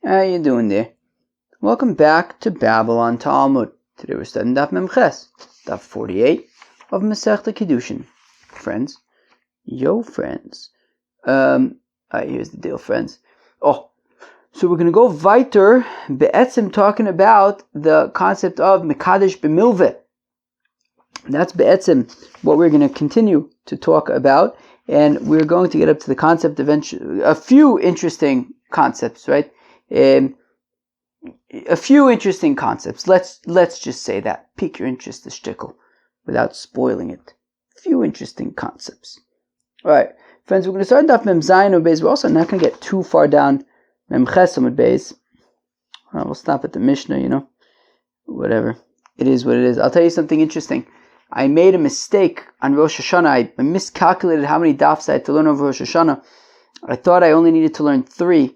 How you doing there? Welcome back to Babylon Talmud. Today we're studying Daf Memches, Daf 48 of Masechta Kiddushin. Friends, friends. Alright, here's the deal, friends. So we're going to go weiter, be'etzim, talking about the concept of Mekadesh b'milveh. That's be'etzim what we're going to continue to talk about, and we're going to get up to the concept eventually, a few interesting concepts, right? A few interesting concepts. Let's just say that. Pique your interest, the shtickle, without spoiling it. A few interesting concepts. Alright, friends, we're going to start off Mem Zayin Amud Beis. We're also not going to get too far down Mem Ches Amud Beis. We'll stop at the Mishnah, whatever. It is what it is. I'll tell you something interesting. I made a mistake on Rosh Hashanah. I miscalculated how many dafs I had to learn over Rosh Hashanah. I thought I only needed to learn 3.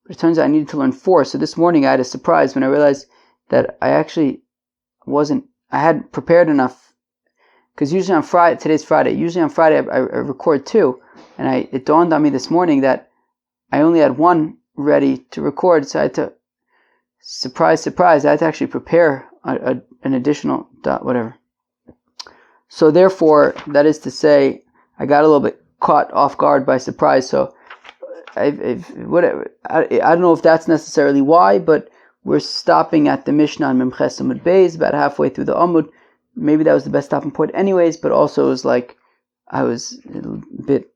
But it turns out I needed to learn 4. So this morning I had a surprise when I realized that I actually I hadn't prepared enough. Because usually on Friday, today's Friday, I record 2. And it dawned on me this morning that I only had 1 ready to record. So I had to, surprise, I had to actually prepare an additional whatever. So therefore, that is to say, I got a little bit caught off guard by surprise. So whatever. I don't know if that's necessarily why, but we're stopping at the Mishnah on Mem Ches Amud Beis, about halfway through the Amud. Maybe that was the best stopping point anyways, but also it was like I was a bit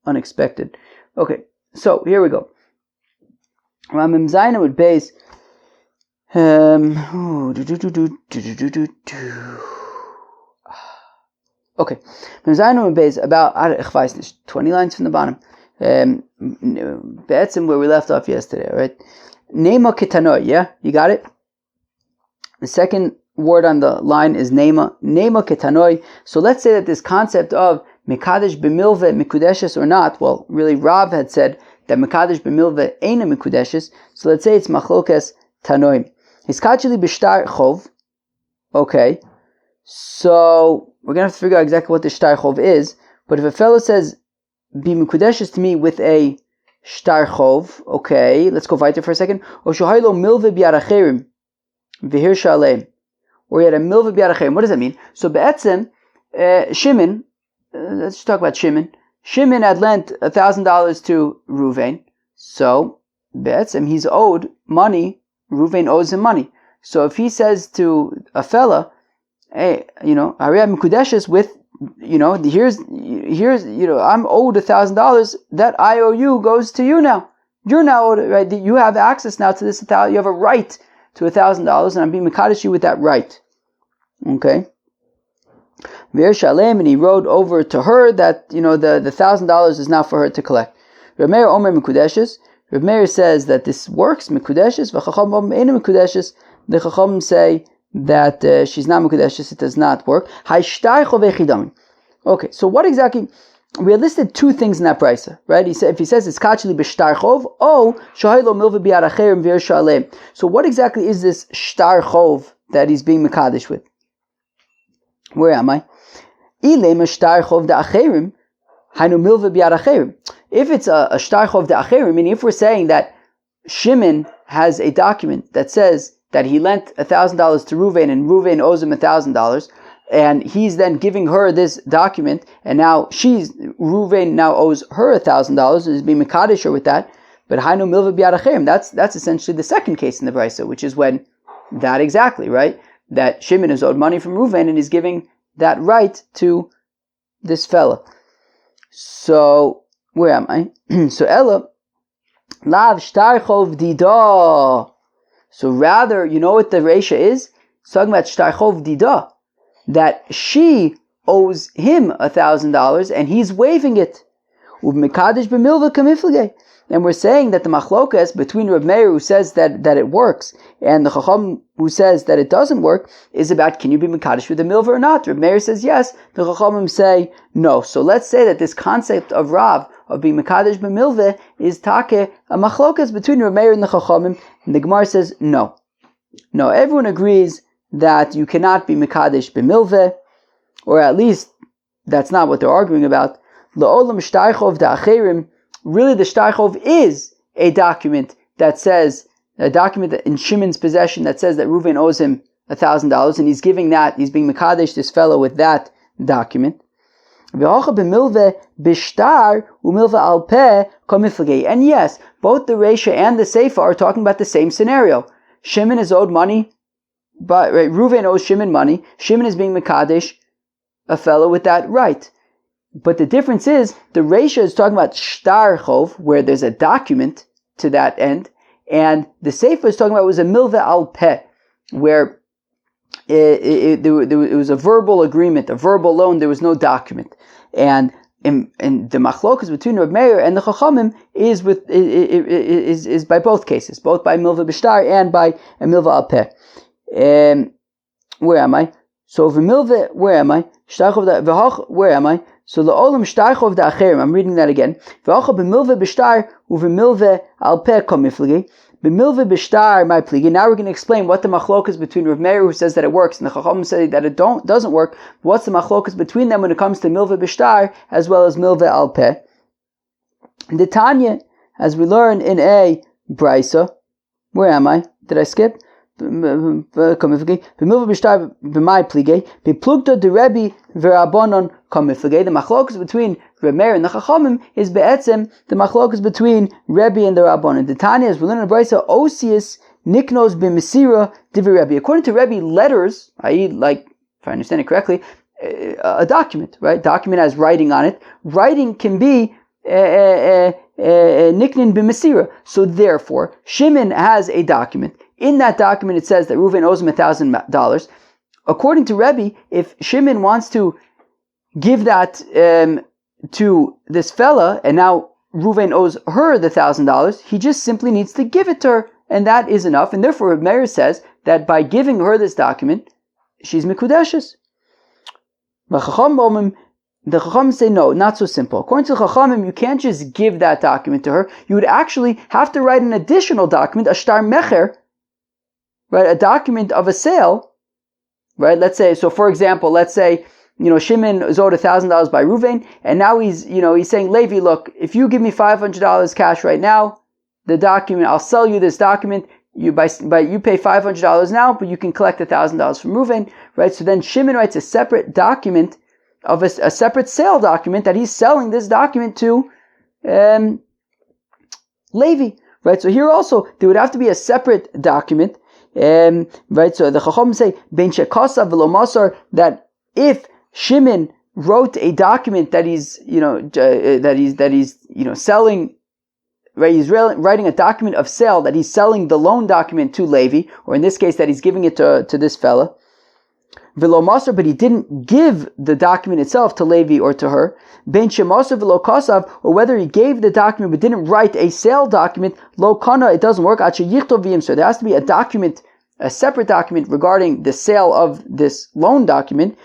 unexpected. Okay, so here we go. Mem Zayin Amud Beis. Okay, Mem Zayin Amud Beis, about, ich weiß nicht, 20 lines from the bottom. Be'etzim, where we left off yesterday, right? Nema ketanoi, yeah? You got it? The second word on the line is nema. Nema ketanoi. So let's say that this concept of Mekadesh b'milveh mikudeshes or not, well, really Rav had said that Mekadesh b'milveh eina mikudeshes, so let's say it's machlokes tanoim. Hiskachili b'shtar chov. Okay, so we're going to have to figure out exactly what the shtar chov is, but if a fellow says be mikudeshes to me with a shtar chov, okay, let's go weiter for a second. Or shohaylo milve bi'aracherim v'hir shalem. Or he had a milve bi'aracherim. What does that mean? So be'etzem, Shimon, let's just talk about Shimon. Shimon had lent $1,000 to Ruvain. So be'etzem, he's owed money. Ruvain owes him money. So if he says to a fella, hey, Hariyah mikudeshes with, here's, I'm owed $1,000. That IOU goes to you now. You're now owed, right? You have access now to this $1,000. You have a right to $1,000, and I'm being mekadesh you with that right. Okay. V'er shalem, and he wrote over to her that the $1,000 is now for her to collect. Rav Meir Omer mikudeshes. Rav Meir says that this works mikudeshes. V'chacham Omer eina mikudeshes. The chacham say that she's not mekudeshes, it does not work. Okay, so what exactly? We had listed 2 things in that brisa, right? He said, if he says it's kachli b'shtar chov, shohaylo milve bi'aracherim v'yer shalem. So what exactly is this shtar chov that he's being mekadesh with? Where am I? Ilem shtar chov da'acherim, haynu milve bi'aracherim. If it's a shtar chov da'acherim, meaning if we're saying that Shimon has a document that says that he lent $1,000 to Ruvain, and Ruvain owes him $1,000, and he's then giving her this document, and now Ruvain now owes her $1,000, and is being mekadesh her with that. But Hainu Milva Bi'arachem, that's essentially the second case in the brisa, which is when that exactly, right? That Shimon is owed money from Ruvain, and he's giving that right to this fella. So where am I? So Ella Lav Shtar Chov Dida. So rather, you know what the Reisha is? It's talking about Shtar Chov Dida, that she owes him $1,000 and he's waiving it. Mekadesh b'milva kamiflige. And we're saying that the machlokas between Rav Meir, who says that it works, and the Chacham, who says that it doesn't work, is about, can you be mekadesh with the milva or not? Rav Meir says yes, the Chachamim say no. So let's say that this concept of Rav, of being mekadesh b'milva, is take a machlokas between Rav Meir and the Chachamim, and the Gemara says no. No, everyone agrees that you cannot be mekadesh b'milva, or at least that's not what they're arguing about. La'olam shtar chov da'acherim. Really, the shtar chov is a document that says a document in Shimon's possession that says that Reuven owes him $1,000, and he's being Mekadesh this fellow with that document. And yes, both the Reisha and the Seifa are talking about the same scenario. Shimon is owed money, but Reuven owes Shimon money. Shimon is being Mekadesh a fellow with that right. But the difference is, the Reisha is talking about shtar chov, where there's a document to that end, and the Seifa is talking about it was a milveh al peh, where it was a verbal agreement, a verbal loan. There was no document, and the machlokas between Reb Meir and the Chachamim is by both cases, both by milveh b'shtar and by a milveh al peh. Where am I? So v'milveh, where am I? Where am I? So le'olam shtar chov da'acherim. I'm reading that again. V'hocha b'milveh b'shtar u'v'milveh al peh komiflegi. B'milveh b'shtar my pligi. Now we're going to explain what the machlokas between Rav Meir, who says that it works, and the Chachamim say that it doesn't work. What's the machlokas between them when it comes to milveh b'shtar as well as milveh al peh? The Tanya, as we learn in a brisa. Where am I? Did I skip? The machlokas between Reb Meir and the Chachamim is be'etzem the machlokas between Rebbe and the Rabbanon. The Tanya is we learn in Brisa Osius Niknos b'Mesira Divrei Rebbe. According to Rebbe, letters, i.e., like if I understand it correctly, a document, right? Document has writing on it. Writing can be niknin b'Mesira. So therefore, Shimon has a document. In that document, it says that Reuven owes him $1,000. According to Rebbe, if Shimon wants to give that to this fella, and now Reuven owes her the $1,000, he just simply needs to give it to her, and that is enough. And therefore, Reb Meir says that by giving her this document, she's mikudeshes. The Chachamim say no, not so simple. According to the Chachamim, you can't just give that document to her. You would actually have to write an additional document, a shtar mecher, right, a document of a sale, right? Let's say, so for example, let's say, Shimon is owed $1,000 by Reuven, and now he's saying, Levi, look, if you give me $500 cash right now, the document, I'll sell you this document. You pay $500 now, but you can collect $1,000 from Reuven, right? So then Shimon writes a separate document of a separate sale document that he's selling this document to Levi, right? So here also there would have to be a separate document. Right, so the Chacham say ben shekasav v'lo masar, that if Shimon wrote a document that he's selling, right? He's writing a document of sale that he's selling the loan document to Levi, or in this case that he's giving it to this fella. V'lo masar, but he didn't give the document itself to Levi or to her. Ben shemasav v'lo kasav, or whether he gave the document but didn't write a sale document, lo kana, it doesn't work. So there has to be a document, a separate document regarding the sale of this loan document,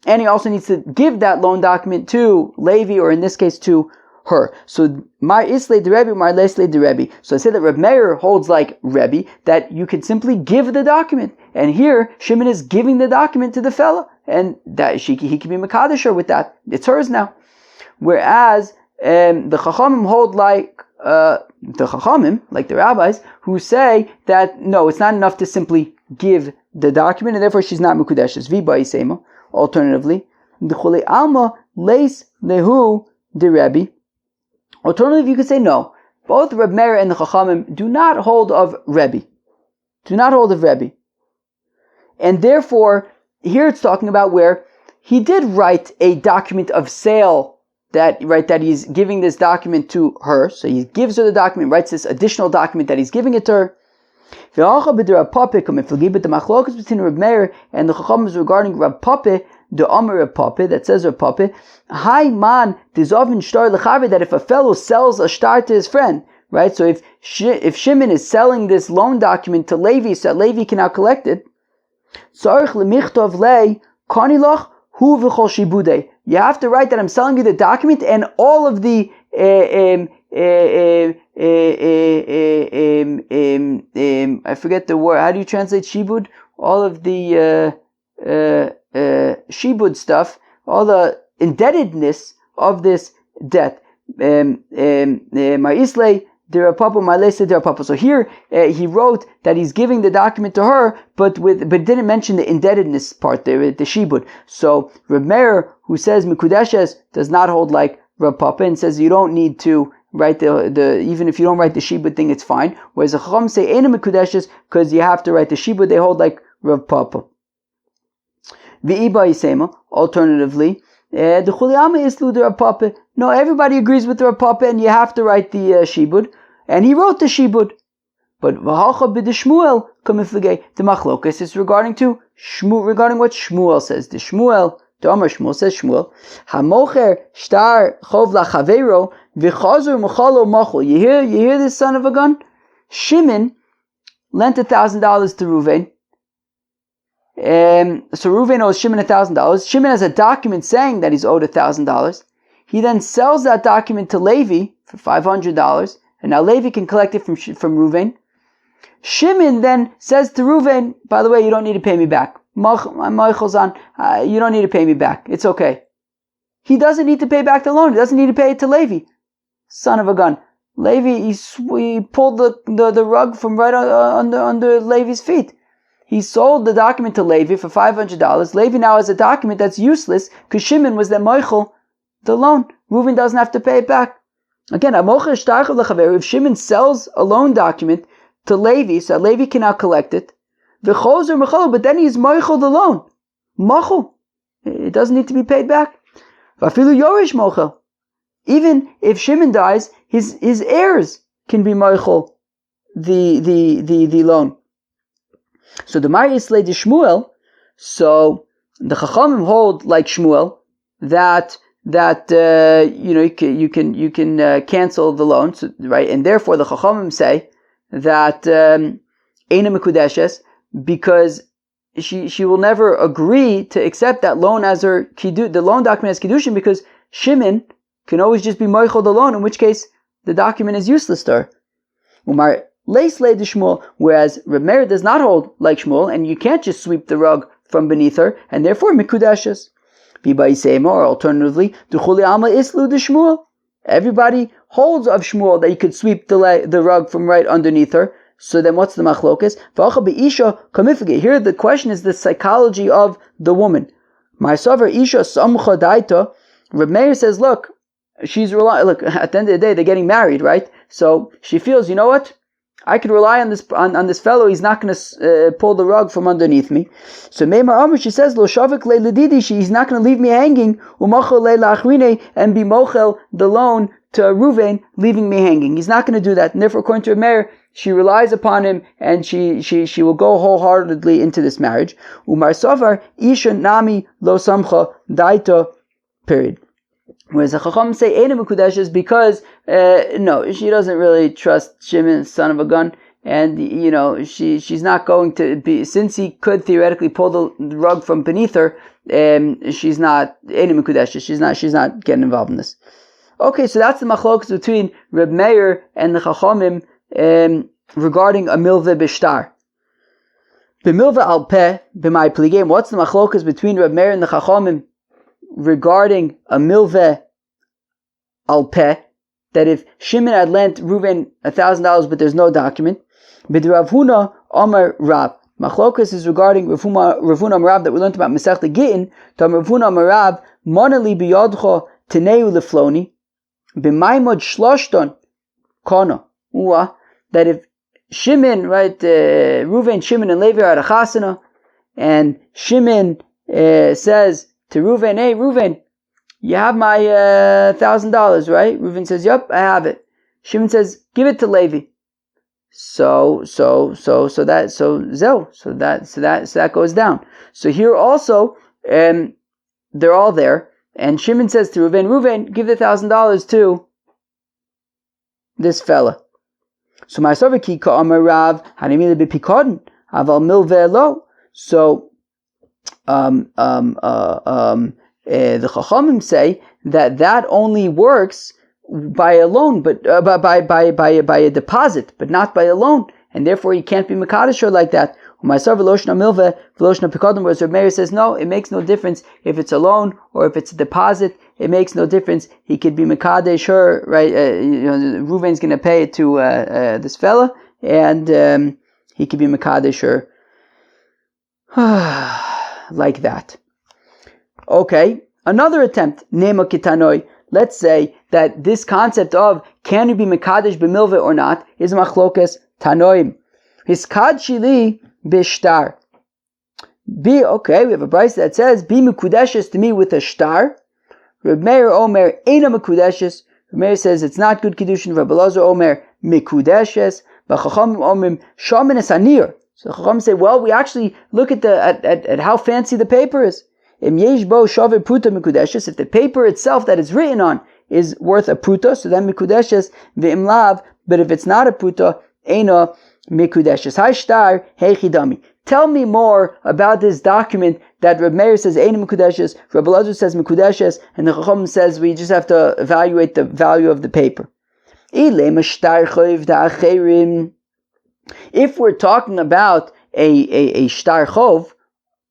and he also needs to give that loan document to Levi, or in this case to her. So Mar Islay de Rebbe, Mar Leslay de Rebbe. So I say that Reb Meir holds like Rebbe, that you can simply give the document. And here, Shimon is giving the document to the fella, and that he can be Mekadesher with that. It's hers now. Whereas the Chachamim hold like the rabbis, who say that no, it's not enough to simply give the document, and therefore she's not Mekudeshes. Viba Isema. Alternatively, the Chulei Alma Leis Lehu de Rebbe. Alternatively, you could say no. Both Reb Meir and the Chachamim do not hold of Rebbe. Do not hold of Rebbe. And therefore, here it's talking about where he did write a document of sale that he's giving this document to her. So he gives her the document, writes this additional document that he's giving it to her. But the machlokas between Reb Meir and the Chachamim is regarding Rab Pape, the Amar Rab Pape, that says Rab Pape, Hai man dizovin shtar lechaver, that if a fellow sells a shtar to his friend, right? So if Shimon is selling this loan document to Levi, so that Levi can now collect it, tzarich lemichtov lei kanilach hu v'chol shibudei. You have to write that I'm selling you the document and all of the I forget the word. How do you translate shibud? All of the shibud stuff, all the indebtedness of this debt. Mar Islay Dira Papa, my list Dira Papa. So here he wrote that he's giving the document to her, but didn't mention the indebtedness part there, the shibud. So Reb Meir, who says Mikudeshes, does not hold like Reb Papa and says you don't need to write the even if you don't write the shibud thing, it's fine. Whereas the Chacham say Eina Mikudeshes because you have to write the shibud. They hold like Reb Papa. V'iba Yisema, alternatively, the Chuliama is the Reb Papa. No, everybody agrees with the Reb Papa, and you have to write the shibud. And he wrote the shibud. But v'halcha b'deshmuel kamifligay. The machlokas is regarding what Shmuel says. The Amar Shmuel says Shmuel, hamocher shtar chov lachavero v'chazur mechalo machol. You hear this son of a gun? Shimon lent $1,000 to Reuven. So Reuven owes Shimon $1,000. Shimon has a document saying that he's owed $1,000. He then sells that document to Levi for $500, and now Levi can collect it from Reuven. Shimon then says to Reuven, by the way, you don't need to pay me back. You don't need to pay me back. It's okay. He doesn't need to pay back the loan. He doesn't need to pay it to Levi. Son of a gun. Levi, he pulled the rug from right under Levi's feet. He sold the document to Levi for $500. Levi now has a document that's useless because Shimon was that moichel the loan. Reuven doesn't have to pay it back. Again, if Shimon sells a loan document to Levi, so Levi can now collect it, but then he's moichel the loan. Mochel. It doesn't need to be paid back. Even if Shimon dies, his heirs can be moichel the loan. So the Ma'isle de Shmuel, so the Chachamim hold like Shmuel that you can cancel the loan, so, right? And therefore the Chachamim say that Eina Mekudeshes, because she will never agree to accept that loan as her the loan document as Kiddushin, because Shimon can always just be moichel the loan, in which case the document is useless to her. Umar Leislei de Shmuel, whereas Reb Meir does not hold like Shmuel, and you can't just sweep the rug from beneath her, and therefore Mikudeshes. Or alternatively, Duchuli Alma Islu de Shmuel. Everybody holds of Shmuel that you could sweep the rug from right underneath her. So then what's the machlokas? Here the question is the psychology of the woman. Ma'asavar Isha Samcha Daita. Reb Meir says, look, she's relying. Look, at the end of the day, they're getting married, right? So she feels, you know what? I could rely on this fellow. He's not going to pull the rug from underneath me. So Meimar Amr, she says, Lo shavik le ledidi. He's not going to leave me hanging. Umachel le lachrine, and be mochel the loan to Reuven, leaving me hanging. He's not going to do that. And therefore, according to Meir, she relies upon him, and she will go wholeheartedly into this marriage. Umar Savar Isha Nami Lo Samcha Daita. Period. Whereas the Chacham say Eina Mekudeshes because no, she doesn't really trust Shimon, son of a gun, and she's not going to be, since he could theoretically pull the rug from beneath her. She's not Eina Mekudeshes. She's not getting involved in this. Okay, so that's the machlokas between Reb Meir and the Chachamim regarding a milveh b'shtar. B'milveh al peh b'may pligim. What's the machlokas between Reb Meir and the Chachamim regarding a milveh al peh, that if Shimon had lent Reuven $1,000 but there's no document, b'Rav Huna Amar Rav. Machlokas is regarding Rav Huna Amar Rav that we learned about Masechta Gittin. Tam Rav Huna Amar Rav Monali biyodcha teneu lefloni b'maimod shloshton kono. That if Shimon, right, Reuven, Shimon, and Levi are at a chasana, and Shimon says to Reuven, hey Reuven, you have my $1,000, right? Reuven says, yup, I have it. Shimon says, give it to Levi. So that goes down. So here also, they're all there, and Shimon says to Reuven, give the $1,000 to this fella. So my Ki Ka'amar Rav Hanimila b'Pikadon Aval Milveh Lo. So the Chachamim say that only works by a loan, but by a deposit, but not by a loan, and therefore you can't be Mekadesher like that. Whereas Reb Meir says, no, it makes no difference if it's a loan or if it's a deposit. It makes no difference. He could be Mekadesh her, right? Reuven's going to pay it to this fella, and he could be Mekadesh her like that. Okay, another attempt. Nema kitanoi. Let's say that this concept of can you be Mekadesh b'milveh or not is machlokas tanoim. Hiskad shili b'shtar. We have a brayso that says be mekudeshes to me with a shtar. Reb Meir Omer eina mekudeshes. Reb Meir says it's not good kiddushin. Reb Elazar Omer mekudeshes. V'chachamim Omrim shamin es anir. So Chacham say, well, we actually look at how fancy the paper is. If the paper itself that it's written on is worth a pruta, so then mikudeshes ve'im lav. But if it's not a pruta, eina mikudeshes. Hai shtar heichidami. Tell me more about this document that Reb Meir says eina mikudeshes, Reb Elazar says mikudeshes, and the Chacham says we just have to evaluate the value of the paper. If we're talking about a shtar chov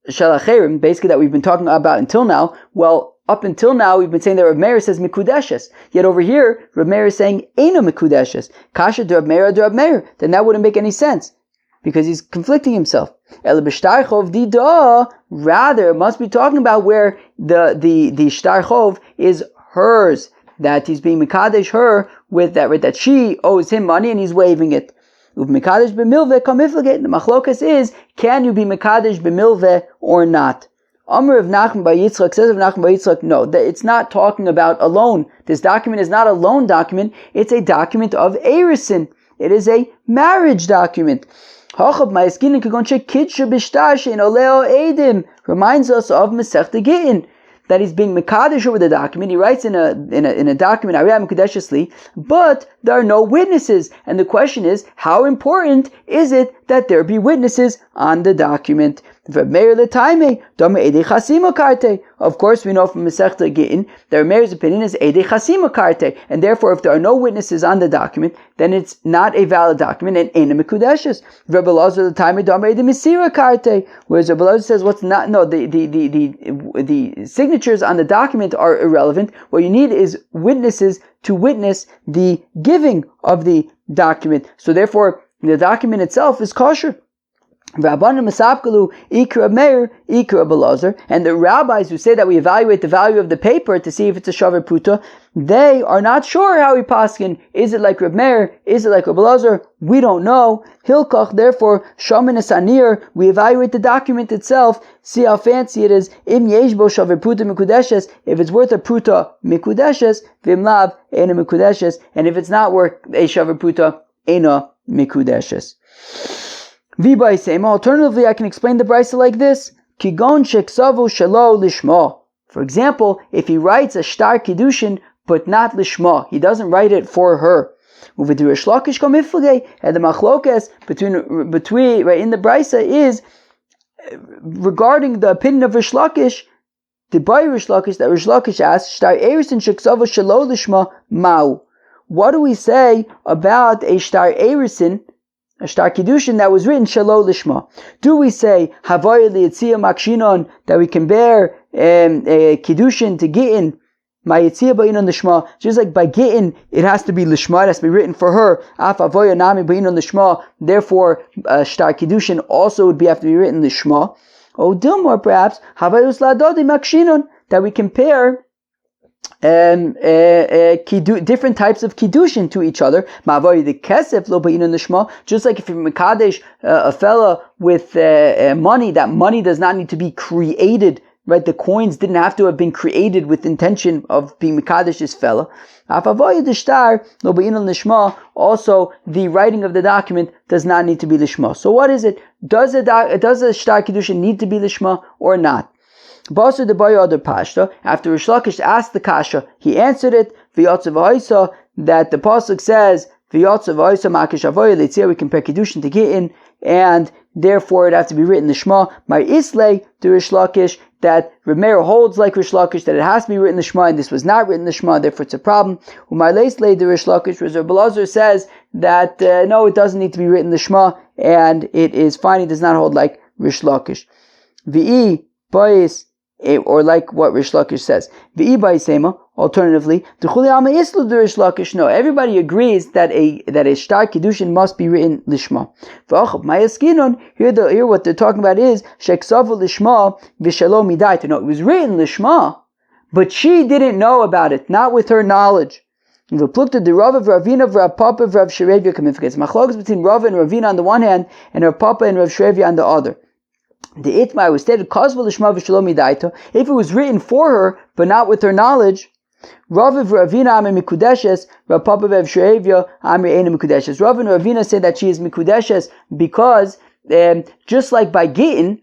shalacherim, basically that we've been talking about until now, well, up until now we've been saying that Reb Meir says mikudeshes, yet over here Reb Meir is saying eina mikudeshes. Kasha de Reb Meir de Reb Meir. Then that wouldn't make any sense because he's conflicting himself. Rather, it must be talking about where the shtar chov is hers, that he's being mekadesh her with that she owes him money and he's waiving it. Mekadesh b'milveh kamifligate. The machlokas is, can you be mekadesh b'milveh or not? Amr of Nachman bar Yitzchak says of Nachman bar Yitzchak, no, it's not talking about a loan. This document is not a loan document. It's a document of erisin. It is a marriage document. Reminds us of Masechta Gittin, that he's being mekadesh over the document. He writes in a document, but there are no witnesses. And the question is, how important is it that there be witnesses on the document? Of course, we know from Masechta Gittin that Meir's opinion is Edei Chasima Karte, and therefore, if there are no witnesses on the document, then it's not a valid document and ain't a Mekudeshes. Rabbi Elazar the time Edei Misira Karte, whereas Rabbi Elazar says what's not the signatures on the document are irrelevant. What you need is witnesses to witness the giving of the document. So therefore, the document itself is kosher. And the rabbis who say that we evaluate the value of the paper to see if it's a shavar puta, they are not sure how we paskin. Is it like Reb Meir? Is it like Reb Elazar? We don't know. Hilkach, therefore, shamin esanir, we evaluate the document itself, see how fancy it is. Im yeshbo shavar puta mikudeshes, if it's worth a puta mikudeshes, vim lav ena mikudeshes, and if it's not worth a shavar puta, ena mikudeshes. Alternatively, I can explain the brayso like this. Kigon sheksavu shelo lishma. For example, if he writes a shtar kiddushin, but not lishma, he doesn't write it for her. And the machlokas between right in the brayso is regarding the opinion of Rish Lakish. The by Rish Lakish that Rish Lakish asks, shtar erisin sheksavu shelo lishma mau. What do we say about a shtar erisin? A shtar kiddushin that was written shelo lishma. Do we say havaya liyitzia makshinon, that we can bear a kiddushin to gittin my yitzia ba'inon lishma? Just like by gittin it has to be lishma, it has to be written for her. Af havaya nami ba'inon lishma. Therefore, shtar kiddushin also would have to be written lishma. Or Dilmor perhaps havayus ladodi makshinon, that we compare different types of kiddushin to each other. Just like if you're mekadesh a fella with money, that money does not need to be created, right? The coins didn't have to have been created with intention of being mekadesh this fella. Also, the writing of the document does not need to be lishma. So what is it? Does a shtar kiddushin need to be lishma or not? After Rish Lakish asked the kasha, he answered it, that the pasuk says, we compare kiddushin to gittin, and therefore it has to be written the Shema. My islay to Rish Lakish, that Reb Meir holds like Rish Lakish, that it has to be written the Shema, and this was not written the Shema, therefore it's a problem. My leislay to Rish Lakish, Reb Elazar says that no, it doesn't need to be written the Shema, and it is fine. He does not hold like Rish Lakish. V'i Bais, or like what Rish Lakish says. V'i Baisema, alternatively, no, everybody agrees that a Shtar Kiddushin must be written Lishma. Here what they're talking about is Sheksavu Lishma Vishalom Midai. No, it was written Lishma, but she didn't know about it, not with her knowledge. The plukta the Rav of Ravina of Rav Papa of Rav Shrevia Kamifkas. Machlokes between Rav and Ravina on the one hand, and Rav Papa and Rav Shrevia on the other. The Itmai was stated Kozva Lishma Vishalom Midaito. If it was written for her, but not with her knowledge, Rav of Ravina Amir Mikudeshes, Rav Papa of Rav Shrevia Amir Eina Mikudeshes. Rav and Ravina say that she is Mikudeshes because just like by Gittin,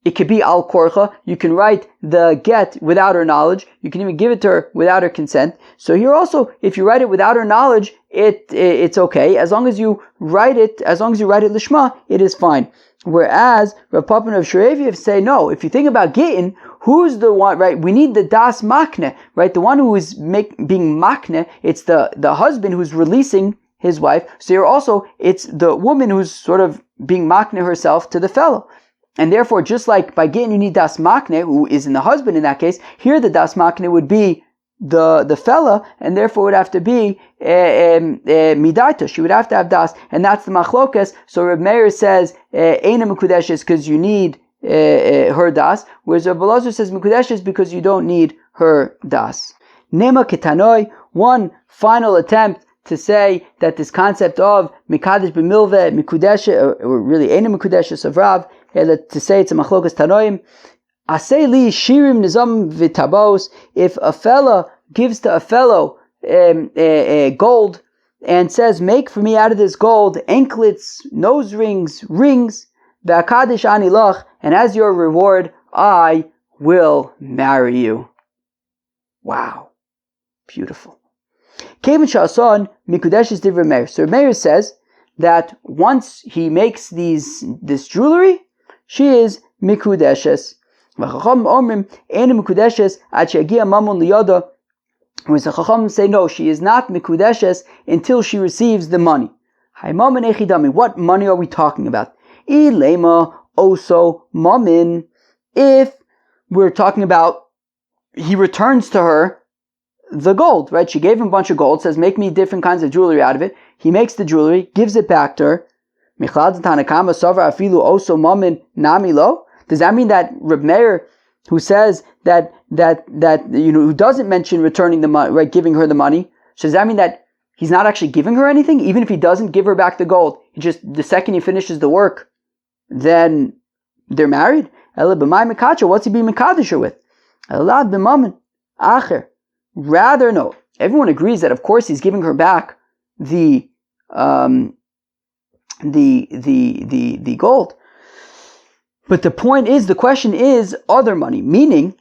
it could be al korcha. You can write the get without her knowledge. You can even give it to her without her consent. So here also, if you write it without her knowledge, it's okay. As long as you write it lishma, it is fine. Whereas Rav Papa and Rav Shrevia say no. If you think about Gittin, who's the one, right? We need the das makne, right? The one who is being makne. It's the husband who's releasing his wife. So here also, it's the woman who's sort of being makne herself to the fellow. And therefore, just like by Gittin you need das makne, who is in the husband in that case, here the das makne would be the fella, and therefore would have to be midaita. She would have to have das, and that's the machlokas. So Reb Meir says eina mekudeshes because you need her das, whereas Reb Elazar says mekudeshes because you don't need her das. Nema ketanoi, one final attempt to say that this concept of mikadesh b'milveh mikudeshes, or really eina mekudeshes of Rav, to say it's a machlokas tanoim. Asei li shirim nizam v'tabos. If a fella gives to a fellow gold and says, make for me out of this gold anklets, nose rings, v'akadesh ani lach, and as your reward, I will marry you. Wow. Beautiful. Kevin Sha'ason mikudeshes divrei Meir. So Meir says that once he makes this jewelry, she is mikudeshes. V'chacham omrim ena mikudeshes ad she'agia mamon liyada. Whereas the chacham say no, she is not mikudeshes until she receives the money. Haimam echidami. What money are we talking about? Ilema oso mamin. If we're talking about he returns to her the gold, right? She gave him a bunch of gold, says make me different kinds of jewelry out of it. He makes the jewelry, gives it back to her. Does that mean that Reb Meir, who says that who doesn't mention returning the money, right, giving her the money, so does that mean that he's not actually giving her anything, even if he doesn't give her back the gold? He just, the second he finishes the work, then they're married. What's he being mekadosh her with? Rather, no. Everyone agrees that of course he's giving her back the gold. But the question is other money, meaning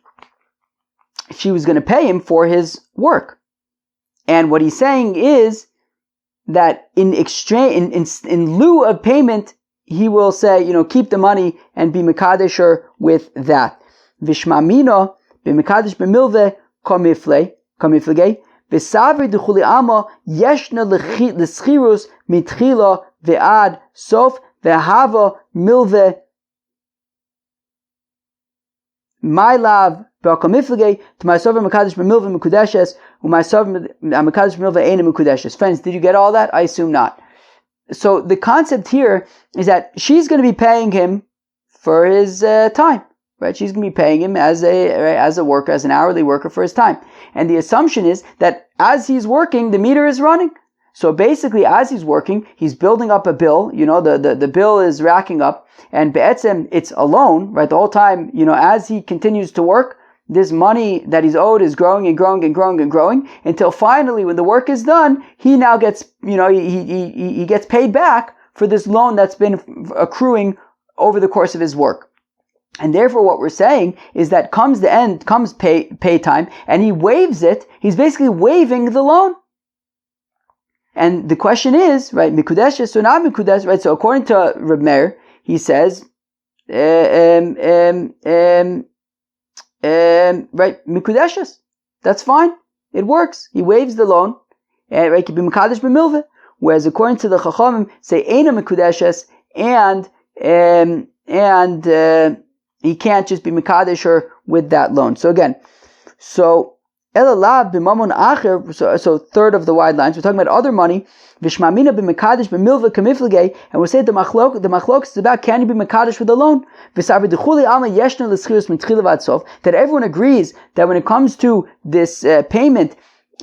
she was going to pay him for his work. And what he's saying is that in exchange, in lieu of payment, he will say, keep the money and be mekadesh her with that. Vishmamina b'mekadesh b'milveh kamiflege v'savri d'chuli ama yeshna l'schirus mitchila ve'ad sof ve'hava milveh my love b'kamiflege to my sovereign mekadesh b'milveh mekudeshes u'my sovereign mekadesh b'milveh eina mekudeshes. Friends, did you get all that? I assume not. So the concept here is that she's going to be paying him for his time, right? She's going to be paying him as a worker, as an hourly worker for his time. And the assumption is that as he's working, the meter is running. So basically, as he's working, he's building up a bill. The bill is racking up, and be'etzem, it's a loan, right? The whole time, as he continues to work, this money that he's owed is growing and growing and growing and growing until finally, when the work is done, he now gets, he gets paid back for this loan that's been accruing over the course of his work. And therefore, what we're saying is that comes the end, comes pay time, and he waives it. He's basically waiving the loan. And the question is, right, mikudeshes or not mikudeshes, right? So according to Reb Meir, he says, right, mikudeshes. That's fine. It works. He waives the loan. Right, could be mekadesh b'milveh. Whereas according to the Chachamim, say eina mikudeshes and he can't just be mekadesh her with that loan. So again, so third of the wide lines, we're talking about other money. Vishmamina b'mekadesh b'milva kamiflege, and we'll say the machlok is about, can you be mekadesh with a loan? That everyone agrees that when it comes to this payment,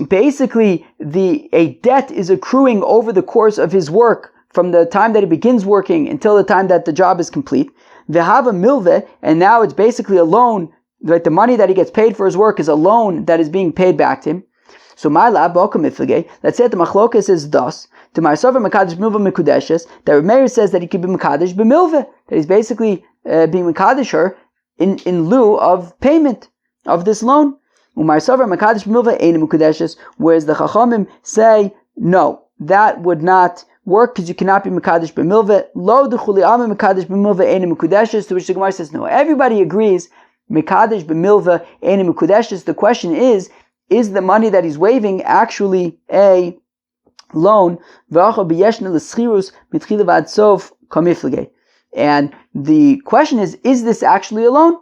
basically a debt is accruing over the course of his work, from the time that he begins working until the time that the job is complete. V'hava milve, and now it's basically a loan. Right, the money that he gets paid for his work is a loan that is being paid back to him. So my lab, let's say the machlokas is thus. To my sover mekadesh b'milva mekudeshes, that Reb Meir says that he could be mekadesh b'milva, that he's basically being mekadesh her in lieu of payment of this loan. My sover mekadesh b'milva ein mekudeshes, whereas the chachamim say no, that would not work because you cannot be mekadesh b'milva. Lo d'chuli ama mekadesh b'milva ein mekudeshes, to which the Gemara says no. Everybody agrees. Mekadesh b'milva ein mekudeshes. The question is the money that he's waiving actually a loan? And the question is this actually a loan?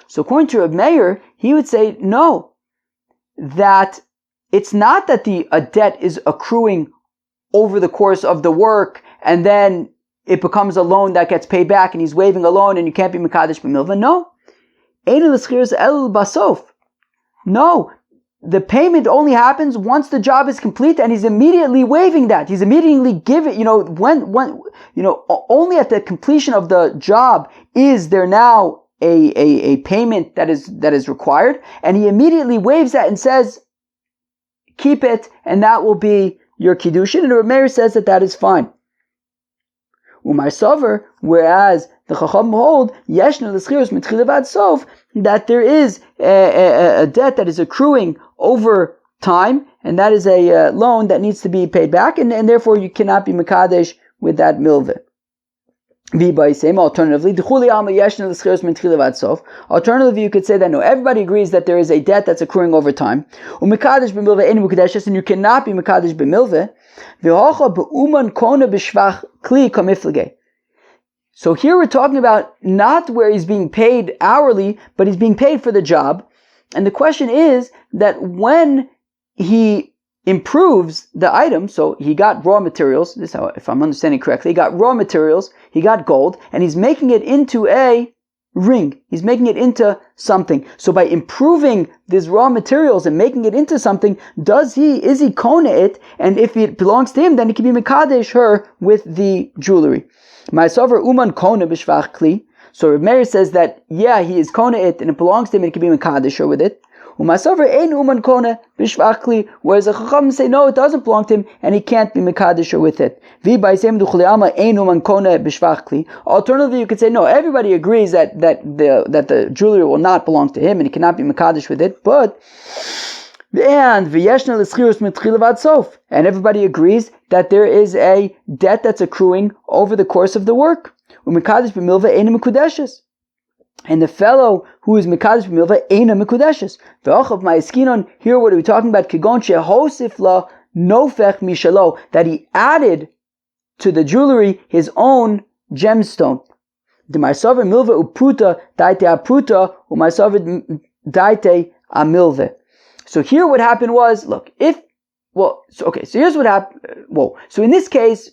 So according to Reb Meir, he would say no, that it's not that a debt is accruing over the course of the work and then it becomes a loan that gets paid back and he's waiving a loan and you can't be mekadesh b'milva. No, the payment only happens once the job is complete, and he's immediately waiving that. He's immediately giving, only at the completion of the job is there now a payment that is required, and he immediately waives that and says, keep it, and that will be your Kiddushin. And Reb Meir says that is fine. Whereas the Chacham hold that there is a debt that is accruing over time, and that is a loan that needs to be paid back, and therefore you cannot be mekadesh with that milveh. Alternatively, you could say that no, everybody agrees that there is a debt that's accruing over time, and you cannot be mekadesh b'milveh. So here we're talking about not where he's being paid hourly, but he's being paid for the job. And the question is that when he improves the item, so he got raw materials, this is how, if I'm understanding correctly, he got raw materials, he got gold, and he's making it into a ring. He's making it into something. So by improving these raw materials and making it into something, is he kona it? And if it belongs to him, then he can be mekadesh her with the jewelry. My sover uman kona b'shvach kli. So Reb Meir says that he is kona it and it belongs to him and he can be mekadesh her with it. Whereas the Chacham say no, it doesn't belong to him and he can't be mekadesh with it. Alternatively, you could say no, everybody agrees that the jewelry will not belong to him and he cannot be mekadesh with it, and everybody agrees that there is a debt that's accruing over the course of the work. And the fellow who is mekadesh b'milva eina mekudeshes. V'ochav ma'eskinon. Here, what are we talking about? Kigon shehosif la nofech mishalo, that he added to the jewelry his own gemstone. D'ma'asaver milva uputa daite apruta u'ma'asaver daite amilve. So here, what happened was, so here's what happened. So in this case,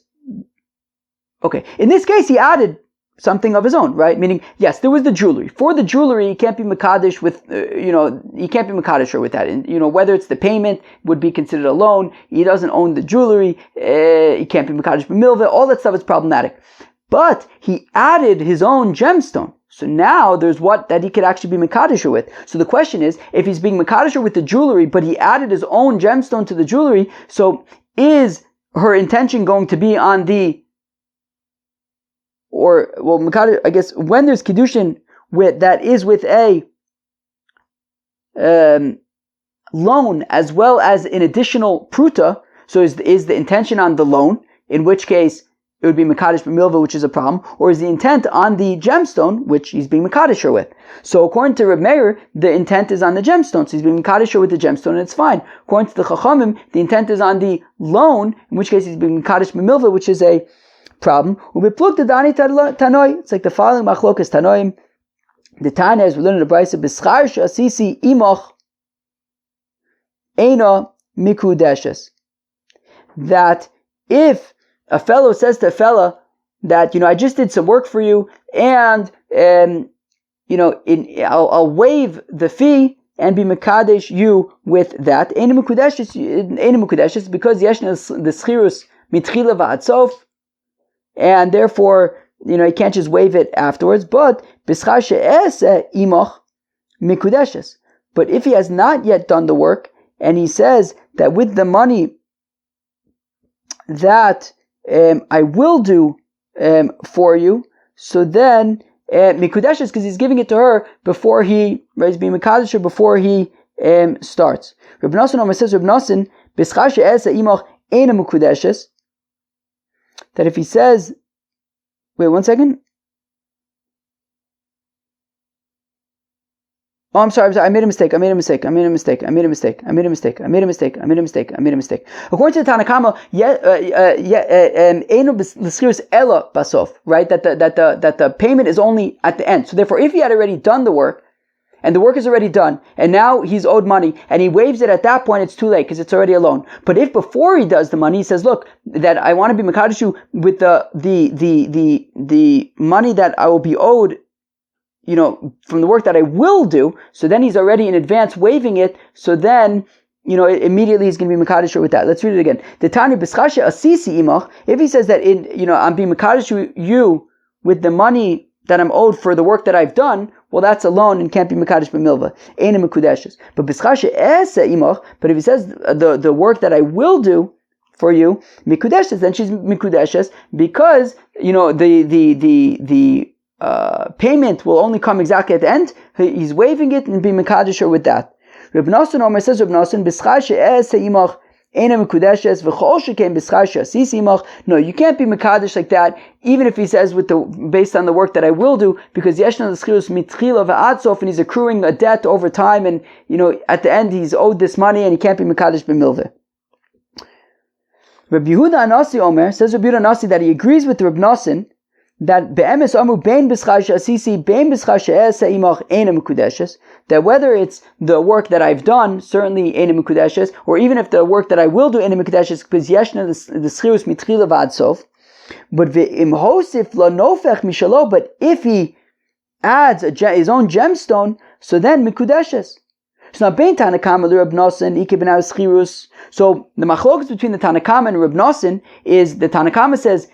he added something of his own, right? Meaning, yes, there was the jewelry. For the jewelry, he can't be mekadesh with, he can't be mekadesh with that. And, whether it's the payment would be considered a loan. He doesn't own the jewelry. He can't be mekadesh b'milveh. All that stuff is problematic. But he added his own gemstone. So now there's that he could actually be mekadesh with. So the question is, if he's being mekadesh with the jewelry, but he added his own gemstone to the jewelry, so is her intention going to be on I guess when there's Kiddushin that is with a loan as well as an additional pruta, so is the intention on the loan, in which case it would be Mekadesh b'milva, which is a problem, or is the intent on the gemstone, which he's being Mekadesh her with? So according to Reb Meir, the intent is on the gemstone, so he's being Mekadesh her with the gemstone, and it's fine. According to the Chachamim, the intent is on the loan, in which case he's being Mekadesh b'milva, which is a problem. It's like the following machlokas Tanoim. The Tana, as we learn in the Brisa, b'schar she'asisi imoch eina mikudeshes. That if a fellow says to a fellow that, I just did some work for you, and I'll waive the fee and be mekadesh you with that. Eina mikudeshes, because yeshna the schirus mitchila va'atzof, and therefore, you can't just waive it afterwards. But b'schar she'eseh imoch mikudeshes. But if he has not yet done the work, and he says that with the money that I will do for you, so then mikudeshes, because he's giving it to her before he's being mekadesh before he starts. Reb Nosson says, Reb Nosson, b'schar she'eseh imoch eina mikudeshes, that if he says, wait 1 second. Oh, I'm sorry. I made a mistake. According to the Tanakama, right? That the payment is only at the end. So therefore, if he had already done the work, and the work is already done, and now he's owed money, and he waives it at that point, it's too late, because it's already a loan. But if before he does the money, he says, look, that I want to be mekadesh you with the money that I will be owed, from the work that I will do, so then he's already in advance waiving it, so then, immediately he's going to be mekadesh with that. Let's read it again. The Tani b'schar she'asisi imach, if he says that I'm being mekadesh you with the money that I'm owed for the work that I've done, well, that's a loan and can't be mekadesh b'milva. Eina mikudeshes. But b'schar she'eseh imach, but if he says the work that I will do for you, mikudeshes, then she's mikudeshes, because the payment will only come exactly at the end. He's waiving it and being mekadesh with that. Reb Nosson Omer says, Reb Nosson, b'schar she'eseh imach eina mikudeshes v'chol sheken b'schar she'asisi imach. No, you can't be mekadesh like that, even if he says based on the work that I will do, because yeshna l'schirus mitchila v'adsof, and he's accruing a debt over time, and at the end he's owed this money, and he can't be mekadesh b'milveh. Reb Yehuda Anasi Omer says, Reb Yehuda Anasi, that he agrees with Reb Nosson that be'emes amru bein b'schar she'asisi bein b'schar she'eseh imach eina mikudeshes, that whether it's the work that I've done, certainly eina mikudeshes, or even if the work that I will do eina mikudeshes, because yeshna the schirus mitchila v'ad sof. But ve'im hosif lo nofech mishalo, but if he adds his own gemstone, so then mikudeshes. So now bein Tanakama Reb Nosson ike b'nai schirus. So the machlokas between the Tanakama and Reb Nosson is the Tanakama says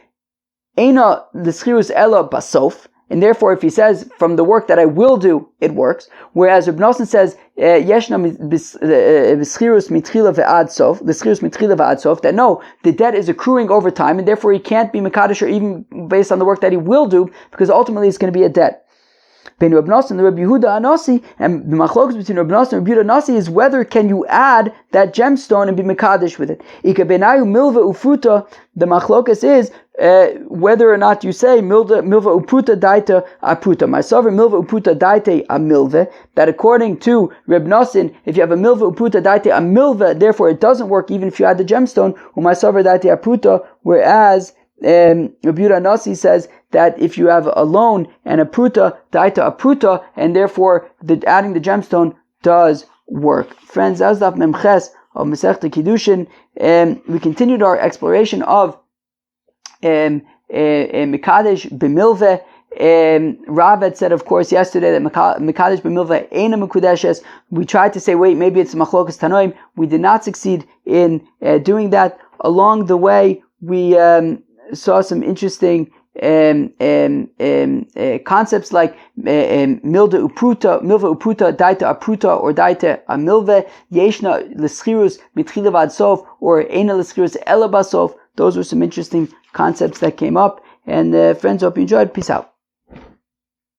eina the schirus ela basof, and therefore if he says from the work that I will do, it works. Whereas Reb Nosson says yeshna schirus mitchila ve'ad sof, the schirus mitchila ve'ad sof, that no, the debt is accruing over time, and therefore he can't be mekadesh even based on the work that he will do, because ultimately it's going to be a debt. Ben Reb Nosson and Reb Yehuda Anasi, and the machlokas between Reb Nosson and Reb Yehuda Anasi is whether can you add that gemstone and be mekadesh with it. Ika benayu milva ufuta, the machlokas is whether or not you say milva uputa daita aputa. My sovereign milva uputa daite a milve, that according to Reb Nosson, if you have a milva uputa daite a milve, therefore it doesn't work even if you add the gemstone, my sovereign daite aputa, whereas Reb Yehuda Anasi says that if you have a loan and a pruta, daita a pruta, and therefore adding the gemstone does work. Friends, that was Daf Memches of Masechta Kiddushin. We continued our exploration of Mekadesh b'milveh. Rav had said, of course, yesterday that Mekadesh b'milveh eina mekudeshes. We tried to say, wait, maybe it's Machlokas Tanoim. We did not succeed in doing that. Along the way, we saw some interesting concepts like milva uputa, daita apruta, or daita amilve, yeshna l'schirus mitchila v'ad sof, or eina l'schirus ela basof. Those were some interesting concepts that came up. And friends, hope you enjoyed. Peace out.